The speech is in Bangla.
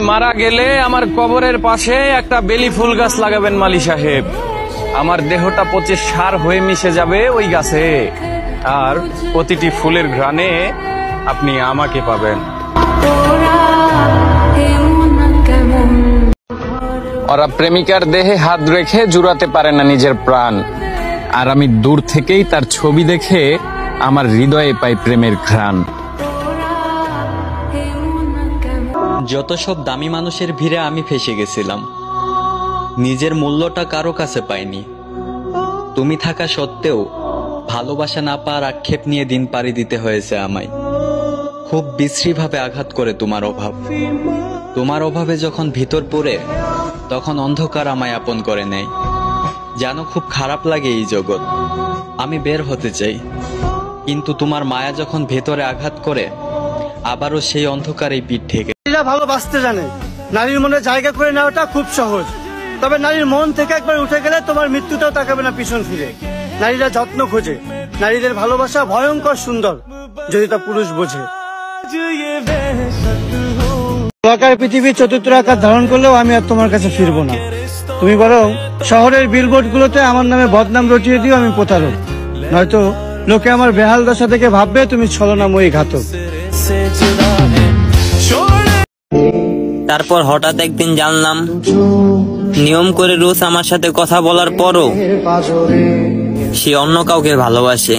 মারা গেলে আমার কবরের পাশে একটা বেলি ফুল গাছ লাগাবেন মালি সাহেব। আমার দেহটা পচে সার হয়ে মিশে যাবে ওই গাছে, আর প্রতিটি ফুলের ঘ্রাণে আপনি আমাকে পাবেন। ওরা প্রেমিকার দেহে হাত রেখে জুড়াতে পারে না নিজের প্রাণ, আর আমি দূর থেকেই তার ছবি দেখে আমার হৃদয়ে পাই প্রেমের ঘ্রাণ। যত সব দামি মানুষের ভিড়ে আমি ফেসে গেছিলাম, নিজের মূল্যটা কারো কাছে পাইনি। তুমি থাকা সত্ত্বেও ভালোবাসা না পাওয়ার আক্ষেপ নিয়ে দিন পাড়ি দিতে হয়েছে আমায়। খুব বিশ্রীভাবে আঘাত করে তোমার অভাব। তোমার অভাবে যখন ভিতর পড়ে, তখন অন্ধকার আমায় আপন করে নেয়। জানো, খুব খারাপ লাগে এই জগৎ। আমি বের হতে চাই, কিন্তু তোমার মায়া যখন ভেতরে আঘাত করে, আবারও সেই অন্ধকারেই পিঠ ঠেকে। নারীরা ভালোবাসতে জানে, নারীর মনে জায়গা করে নেওয়াটা খুব সহজ। তবে নারীর মন থেকে একবার উঠে গেলে তোমার মৃত্যুটাও তাকাবে না পিছন ফিরে। নারীরা যত্ন খোঁজে, নারীদের ভালোবাসা ভয়ঙ্কর সুন্দর, যদি তা পুরুষ বোঝে। গোলাকার পৃথিবী চতুর্থ আকার ধারণ করলেও আমি আর তোমার কাছে ফিরবো না। তুমি বরং শহরের বিলবোর্ড গুলোতে আমার নামে বদনাম রটিয়ে দিও আমি প্রতারক, নয়তো লোকে আমার বেহাল দশা থেকে ভাববে তুমি ছলনাময়ী ঘাতক। তারপর হঠাৎ একদিন জানলাম, নিয়ম করে রোজ আমার সাথে কথা বলার পরও সে অন্য কাউকে ভালোবাসে।